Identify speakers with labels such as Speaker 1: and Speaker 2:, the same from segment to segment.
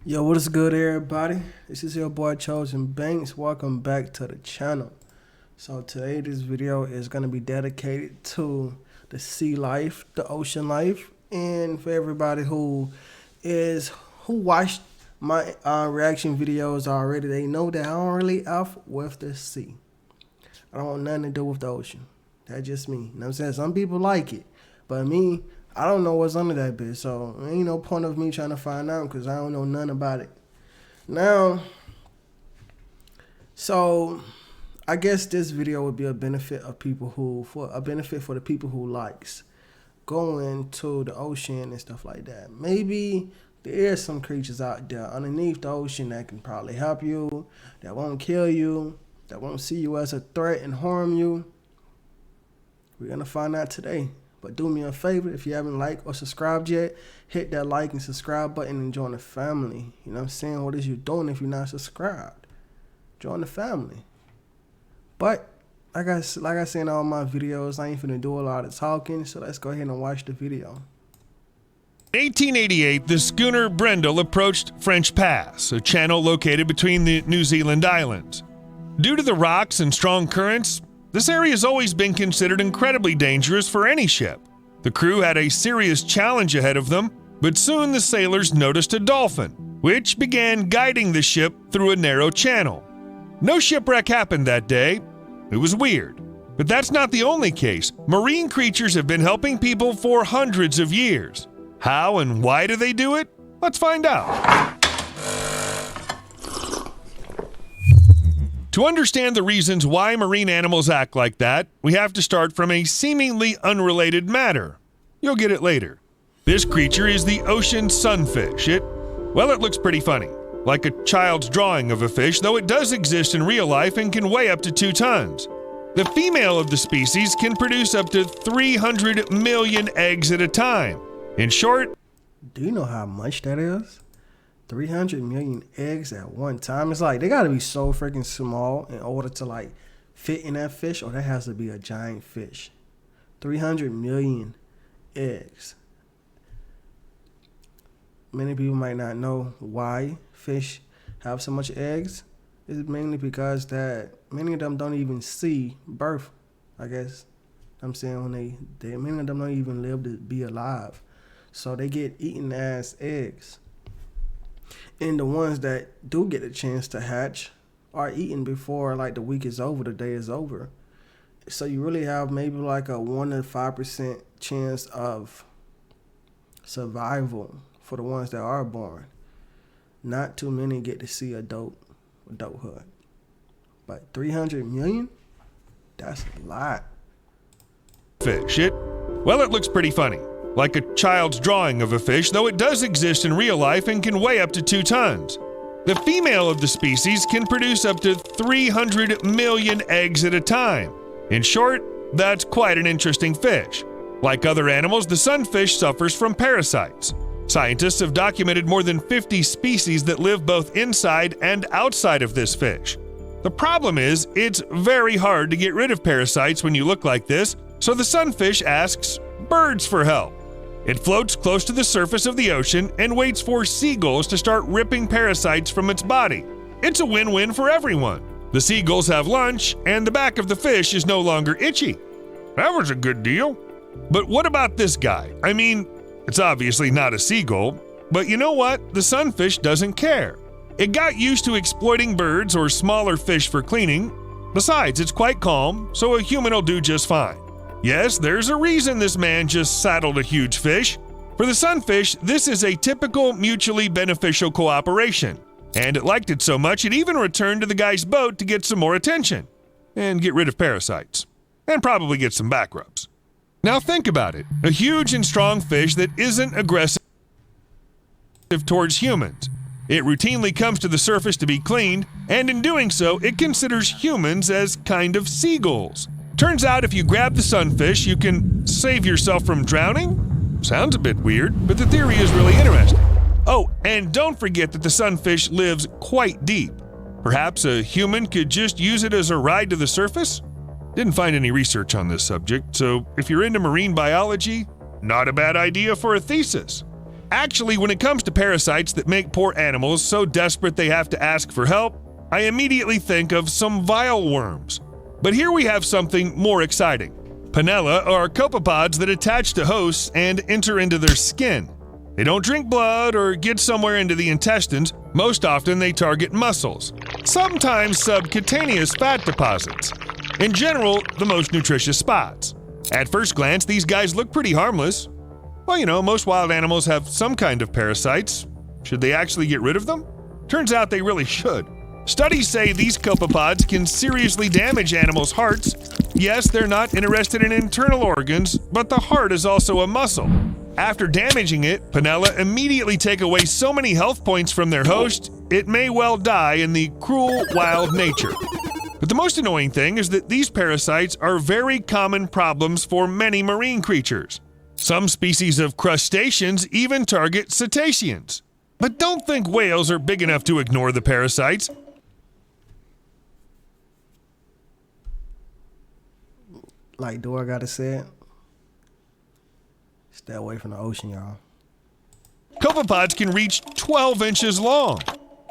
Speaker 1: Yo, what is good, everybody? This is your boy Chosen Banks. Welcome back to the channel. So today this video is going to be dedicated to the sea life, the ocean life, and for everybody who watched my reaction videos already, they know that I don't really F with the sea. I don't want nothing to do with the ocean. That's just me. You know what I'm saying? Some people like it, but me, I don't know what's under that bitch, so ain't no point of me trying to find out because I don't know nothing about it. Now, so I guess this video would be a benefit of for the people who likes going to the ocean and stuff like that. Maybe there is some creatures out there underneath the ocean that can probably help you, that won't kill you, that won't see you as a threat and harm you. We're gonna find out today. But do me a favor, if you haven't liked or subscribed yet, hit that like and subscribe button and join the family. You know what I'm saying? What is you doing if you're not subscribed? Join the family. But like I said in all my videos, I ain't finna do a lot of talking, so let's go ahead and watch the video.
Speaker 2: In 1888, the schooner Brendel approached French Pass, a channel located between the New Zealand islands. Due to the rocks and strong currents, this area has always been considered incredibly dangerous for any ship. The crew had a serious challenge ahead of them, but soon the sailors noticed a dolphin, which began guiding the ship through a narrow channel. No shipwreck happened that day. It was weird. But that's not the only case. Marine creatures have been helping people for hundreds of years. How and why do they do it? Let's find out. To understand the reasons why marine animals act like that, we have to start from a seemingly unrelated matter. You'll get it later. This creature is the ocean sunfish. It looks pretty funny, like a child's drawing of a fish, though it does exist in real life and can weigh up to 2 tons. The female of the species can produce up to 300 million eggs at a time. In short,
Speaker 1: do you know how much that is? 300 million eggs at one time. It's like they gotta be so freaking small in order to like fit in that fish, or that has to be a giant fish. 300 million eggs. Many people might not know why fish have so much eggs. It's mainly because that many of them don't even see birth, I guess. I'm saying when they many of them don't even live to be alive. So they get eaten as eggs. And the ones that do get a chance to hatch are eaten before like the week is over, the day is over. So you really have maybe like a 1 to 5% chance of survival for the ones that are born. Not too many get to see adulthood. But 300 million? That's a lot.
Speaker 2: fish. It looks pretty funny, like a child's drawing of a fish, though it does exist in real life and can weigh up to 2 tons. The female of the species can produce up to 300 million eggs at a time. In short, that's quite an interesting fish. Like other animals, the sunfish suffers from parasites. Scientists have documented more than 50 species that live both inside and outside of this fish. The problem is, it's very hard to get rid of parasites when you look like this, so the sunfish asks birds for help. It floats close to the surface of the ocean and waits for seagulls to start ripping parasites from its body. It's a win-win for everyone. The seagulls have lunch, and the back of the fish is no longer itchy. That was a good deal. But what about this guy? I mean, it's obviously not a seagull, but you know what? The sunfish doesn't care. It got used to exploiting birds or smaller fish for cleaning. Besides, it's quite calm, so a human will do just fine. Yes, there's a reason this man just saddled a huge fish. For the sunfish, this is a typical mutually beneficial cooperation. And it liked it so much, it even returned to the guy's boat to get some more attention. And get rid of parasites. And probably get some back rubs. Now think about it. A huge and strong fish that isn't aggressive towards humans. It routinely comes to the surface to be cleaned, and in doing so, it considers humans as kind of seagulls. Turns out if you grab the sunfish, you can save yourself from drowning? Sounds a bit weird, but the theory is really interesting. Oh, and don't forget that the sunfish lives quite deep. Perhaps a human could just use it as a ride to the surface? Didn't find any research on this subject, so if you're into marine biology, not a bad idea for a thesis. Actually, when it comes to parasites that make poor animals so desperate they have to ask for help, I immediately think of some vile worms. But here we have something more exciting. Panella are copepods that attach to hosts and enter into their skin. They don't drink blood or get somewhere into the intestines. Most often they target muscles, sometimes subcutaneous fat deposits. In general, the most nutritious spots. At first glance, these guys look pretty harmless. Well, most wild animals have some kind of parasites. Should they actually get rid of them? Turns out they really should. Studies say these copepods can seriously damage animals' hearts. Yes, they're not interested in internal organs, but the heart is also a muscle. After damaging it, Panella immediately take away so many health points from their host, it may well die in the cruel, wild nature. But the most annoying thing is that these parasites are very common problems for many marine creatures. Some species of crustaceans even target cetaceans. But don't think whales are big enough to ignore the parasites.
Speaker 1: Like Dora gotta say it. Stay away from the ocean, y'all.
Speaker 2: Copepods can reach 12 inches long.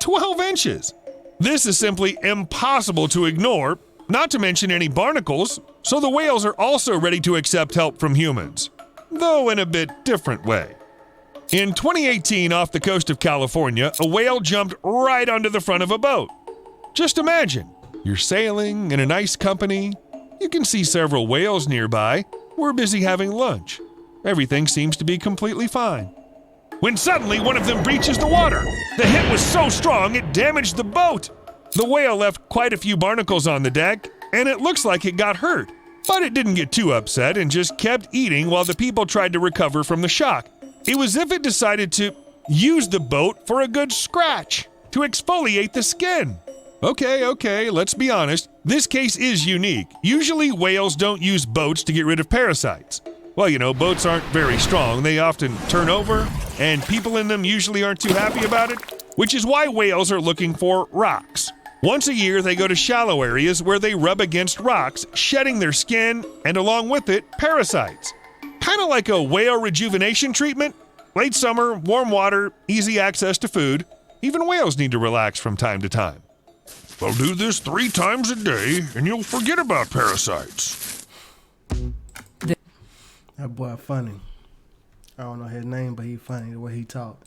Speaker 2: 12 inches! This is simply impossible to ignore, not to mention any barnacles, so the whales are also ready to accept help from humans, though in a bit different way. In 2018, off the coast of California, a whale jumped right onto the front of a boat. Just imagine, you're sailing in a nice company. You can see several whales nearby. We're busy having lunch. Everything seems to be completely fine. When suddenly one of them breaches the water. The hit was so strong it damaged the boat. The whale left quite a few barnacles on the deck, and it looks like it got hurt. But it didn't get too upset and just kept eating while the people tried to recover from the shock. It was as if it decided to use the boat for a good scratch, to exfoliate the skin. Okay, let's be honest. This case is unique. Usually whales don't use boats to get rid of parasites. Well, boats aren't very strong. They often turn over, and people in them usually aren't too happy about it, which is why whales are looking for rocks. Once a year, they go to shallow areas where they rub against rocks, shedding their skin, and along with it, parasites. Kind of like a whale rejuvenation treatment. Late summer, warm water, easy access to food. Even whales need to relax from time to time. Well, do this 3 times a day, and you'll forget about parasites.
Speaker 1: That boy funny. I don't know his name, but he funny the way he talk.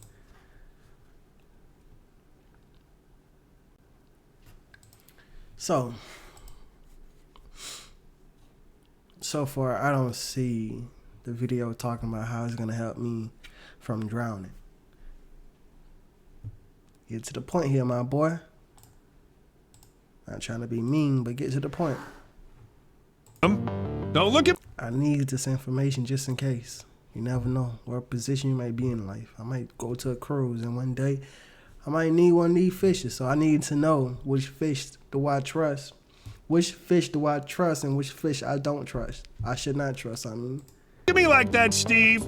Speaker 1: So far, I don't see the video talking about how it's going to help me from drowning. Get to the point here, my boy. Not trying to be mean, but get to the point.
Speaker 2: Don't look at...
Speaker 1: I need this information just in case. You never know what position you might be in life. I might go to a cruise, and one day I might need one of these fishes. So I need to know which fish do I trust. Which fish do I trust and which fish I don't trust. I should not trust, Look
Speaker 2: at me like that, Steve.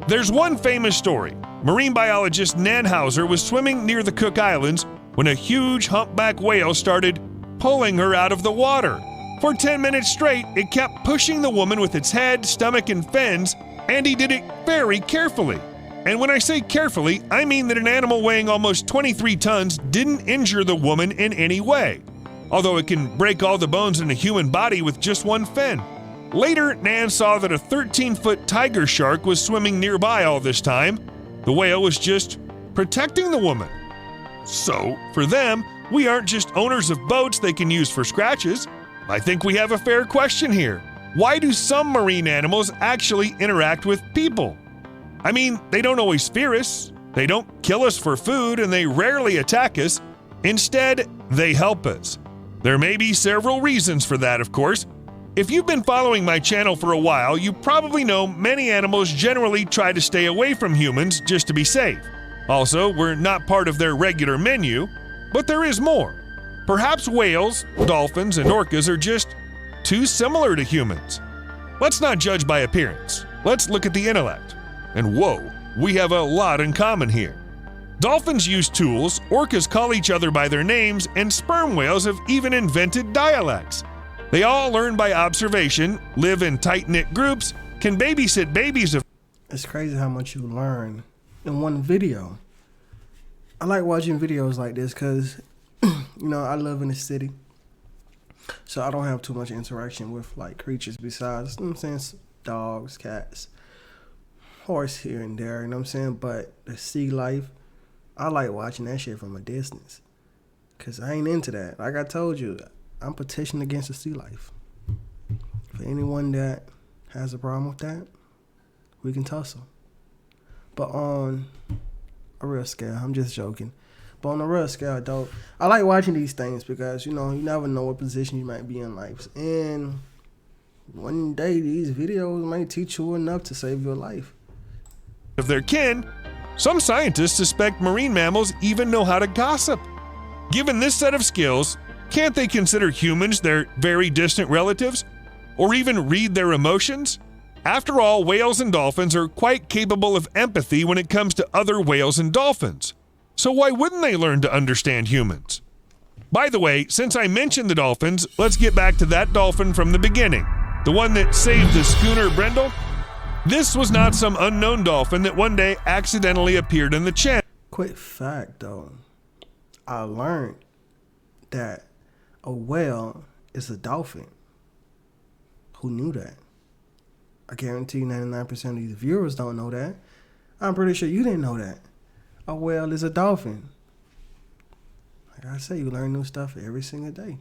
Speaker 2: There's one famous story. Marine biologist Nan Hauser was swimming near the Cook Islands when a huge humpback whale started pulling her out of the water. For 10 minutes straight, it kept pushing the woman with its head, stomach, and fins, and he did it very carefully. And when I say carefully, I mean that an animal weighing almost 23 tons didn't injure the woman in any way, although it can break all the bones in a human body with just one fin. Later, Nan saw that a 13-foot tiger shark was swimming nearby all this time. The whale was just protecting the woman. So, for them, we aren't just owners of boats they can use for scratches. I think we have a fair question here. Why do some marine animals actually interact with people? I mean, they don't always fear us, they don't kill us for food, and they rarely attack us. Instead, they help us. There may be several reasons for that, of course. If you've been following my channel for a while, you probably know many animals generally try to stay away from humans just to be safe. Also, we're not part of their regular menu, but there is more. Perhaps whales, dolphins, and orcas are just too similar to humans. Let's not judge by appearance. Let's look at the intellect. And whoa, we have a lot in common here. Dolphins use tools, orcas call each other by their names, and sperm whales have even invented dialects. They all learn by observation, live in tight-knit groups, can babysit babies of...
Speaker 1: It's crazy how much you learn in one video. I like watching videos like this because, I live in the city. So I don't have too much interaction with like creatures besides, dogs, cats, horse here and there, you know what I'm saying? But the sea life, I like watching that shit from a distance. Because I ain't into that. Like I told you, I'm petitioning against the sea life. For anyone that has a problem with that, we can tussle. But on a real scale, I'm just joking. But on a real scale, though, I like watching these things because, you never know what position you might be in life. And one day, these videos might teach you enough to save your life.
Speaker 2: Of their kin, some scientists suspect marine mammals even know how to gossip. Given this set of skills, can't they consider humans their very distant relatives? Or even read their emotions? After all, whales and dolphins are quite capable of empathy when it comes to other whales and dolphins. So why wouldn't they learn to understand humans? By the way, since I mentioned the dolphins, let's get back to that dolphin from the beginning. The one that saved the schooner Brendel? This was not some unknown dolphin that one day accidentally appeared in the channel.
Speaker 1: Quick fact, though. I learned that a whale is a dolphin. Who knew that? I guarantee 99% of these viewers don't know that. I'm pretty sure you didn't know that. A whale is a dolphin. Like I say, you learn new stuff every single day.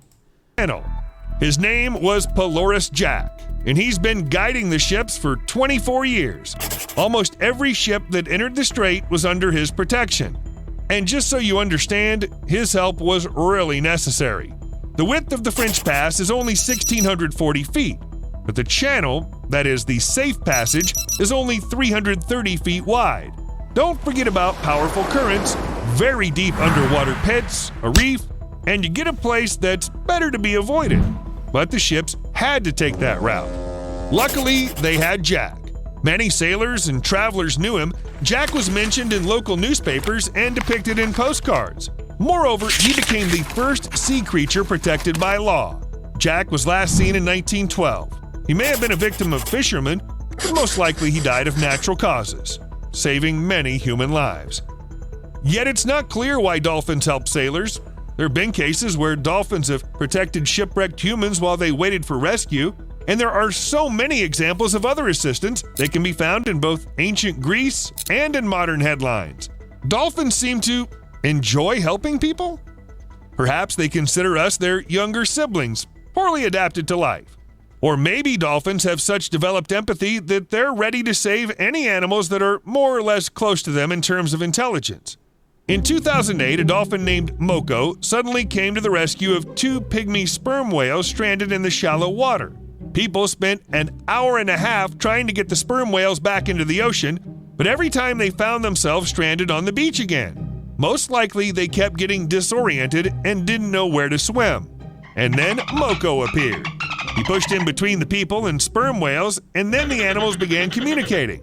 Speaker 2: His name was Polaris Jack, and he's been guiding the ships for 24 years. Almost every ship that entered the strait was under his protection. And just so you understand, his help was really necessary. The width of the French Pass is only 1,640 feet, but the channel, that is the safe passage, is only 330 feet wide. Don't forget about powerful currents, very deep underwater pits, a reef, and you get a place that's better to be avoided. But the ships had to take that route. Luckily, they had Jack. Many sailors and travelers knew him. Jack was mentioned in local newspapers and depicted in postcards. Moreover, he became the first sea creature protected by law. Jack was last seen in 1912. He may have been a victim of fishermen, but most likely he died of natural causes, saving many human lives. Yet it's not clear why dolphins help sailors. There have been cases where dolphins have protected shipwrecked humans while they waited for rescue, and there are so many examples of other assistance that can be found in both ancient Greece and in modern headlines. Dolphins seem to enjoy helping people? Perhaps they consider us their younger siblings, poorly adapted to life. Or maybe dolphins have such developed empathy that they're ready to save any animals that are more or less close to them in terms of intelligence. In 2008, a dolphin named Moko suddenly came to the rescue of two pygmy sperm whales stranded in the shallow water. People spent an hour and a half trying to get the sperm whales back into the ocean, but every time they found themselves stranded on the beach again. Most likely, they kept getting disoriented and didn't know where to swim. And then Moko appeared. He pushed in between the people and sperm whales, and then the animals began communicating.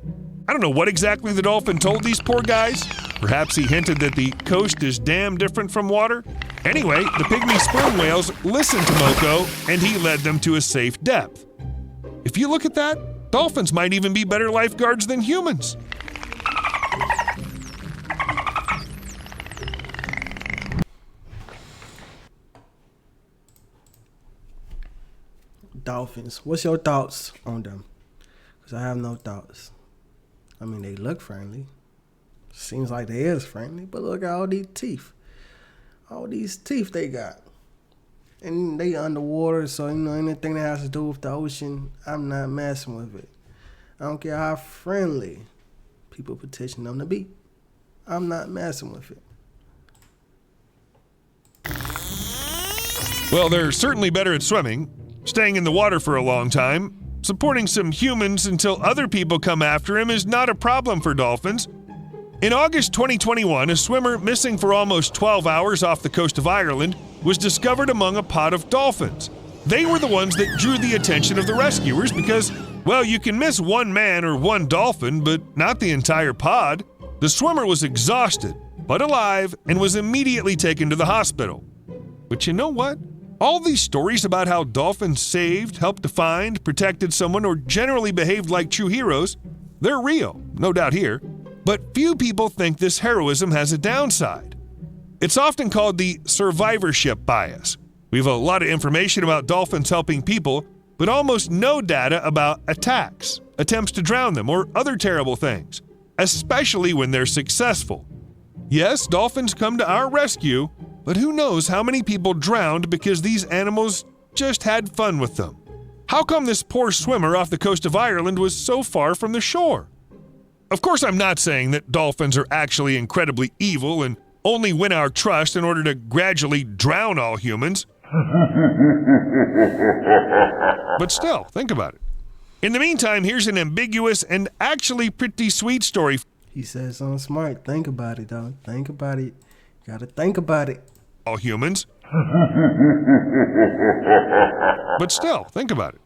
Speaker 2: I don't know what exactly the dolphin told these poor guys. Perhaps he hinted that the coast is damn different from water. Anyway, the pygmy sperm whales listened to Moko, and he led them to a safe depth. If you look at that, dolphins might even be better lifeguards than humans.
Speaker 1: Dolphins. What's your thoughts on them? Because I have no thoughts. I mean, they look friendly. Seems like they is friendly, but look at all these teeth. All these teeth they got. And they underwater, so anything that has to do with the ocean, I'm not messing with it. I don't care how friendly people petition them to be. I'm not messing with it.
Speaker 2: Well, they're certainly better at swimming, staying in the water for a long time. Supporting some humans until other people come after him is not a problem for dolphins. In August 2021, a swimmer missing for almost 12 hours off the coast of Ireland was discovered among a pod of dolphins. They were the ones that drew the attention of the rescuers because, well, you can miss one man or one dolphin, but not the entire pod. The swimmer was exhausted, but alive, and was immediately taken to the hospital. But you know what? All these stories about how dolphins saved, helped to find, protected someone, or generally behaved like true heroes, they're real, no doubt here. But few people think this heroism has a downside. It's often called the survivorship bias. We have a lot of information about dolphins helping people, but almost no data about attacks, attempts to drown them, or other terrible things, especially when they're successful. Yes, dolphins come to our rescue, but who knows how many people drowned because these animals just had fun with them? How come this poor swimmer off the coast of Ireland was so far from the shore? Of course, I'm not saying that dolphins are actually incredibly evil and only win our trust in order to gradually drown all humans. But still, think about it. In the meantime, here's an ambiguous and actually pretty sweet story.
Speaker 1: He says something smart. Think about it, dog. Think about it. You gotta think about it.
Speaker 2: All humans. But still, think about it.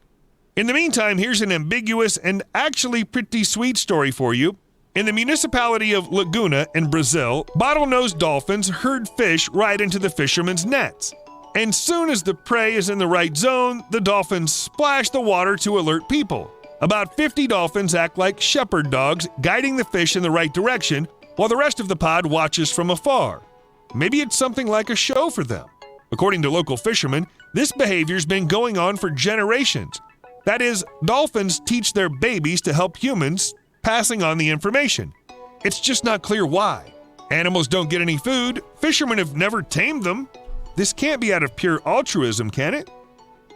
Speaker 2: In the meantime, here's an ambiguous and actually pretty sweet story for you. In the municipality of Laguna in Brazil, bottlenose dolphins herd fish right into the fishermen's nets. And soon as the prey is in the right zone, the dolphins splash the water to alert people. About 50 dolphins act like shepherd dogs, guiding the fish in the right direction, while the rest of the pod watches from afar. Maybe it's something like a show for them. According to local fishermen, this behavior's been going on for generations. That is, dolphins teach their babies to help humans, passing on the information. It's just not clear why. Animals don't get any food. Fishermen have never tamed them. This can't be out of pure altruism, can it?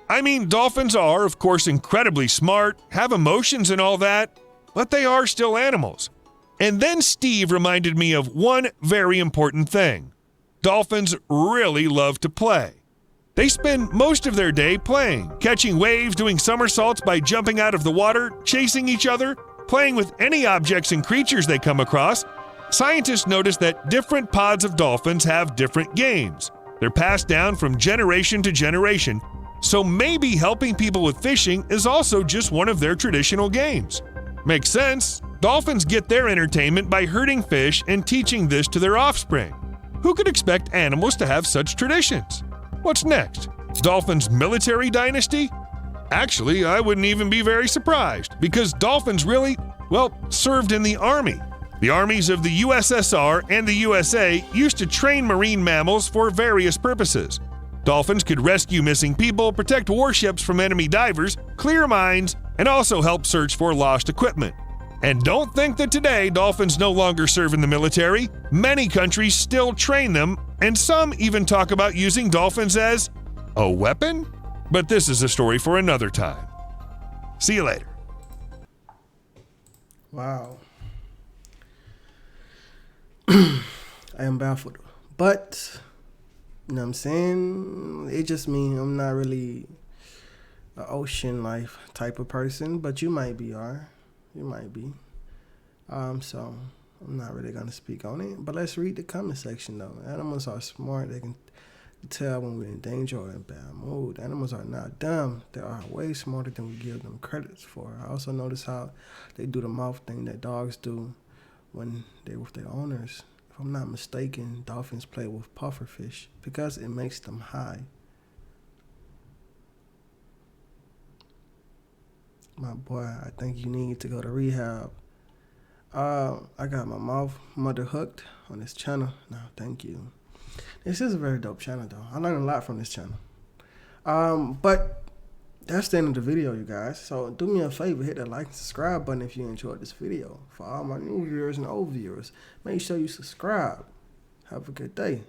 Speaker 2: I mean, dolphins are, of course, incredibly smart, have emotions and all that, but they are still animals. And then Steve reminded me of one very important thing. Dolphins really love to play. They spend most of their day playing, catching waves, doing somersaults by jumping out of the water, chasing each other, playing with any objects and creatures they come across. Scientists noticed that different pods of dolphins have different games. They're passed down from generation to generation, so maybe helping people with fishing is also just one of their traditional games. Makes sense. Dolphins get their entertainment by herding fish and teaching this to their offspring. Who could expect animals to have such traditions? What's next? Dolphins' military dynasty? Actually, I wouldn't even be very surprised, because dolphins really, served in the Army. The armies of the USSR and the USA used to train marine mammals for various purposes. Dolphins could rescue missing people, protect warships from enemy divers, clear mines, and also help search for lost equipment. And don't think that today dolphins no longer serve in the military. Many countries still train them, and some even talk about using dolphins as a weapon? But this is a story for another time. See you later.
Speaker 1: Wow. I am baffled. But, you know what I'm saying? It just means I'm not really an ocean life type of person, but you might be, are. You might be. So I'm not really gonna speak on it. But let's read the comment section though. Animals are smart. They can tell when we're in danger or in bad mood. Animals are not dumb. They are way smarter than we give them credits for. I also notice how they do the mouth thing that dogs do when they're with their owners. If I'm not mistaken, dolphins play with pufferfish because it makes them high. My boy, I think you need to go to rehab. I got my mother hooked on this channel. No, thank you. This is a very dope channel, though. I learned a lot from this channel. But that's the end of the video, you guys. So do me a favor, hit that like and subscribe button if you enjoyed this video. For all my new viewers and old viewers, make sure you subscribe. Have a good day.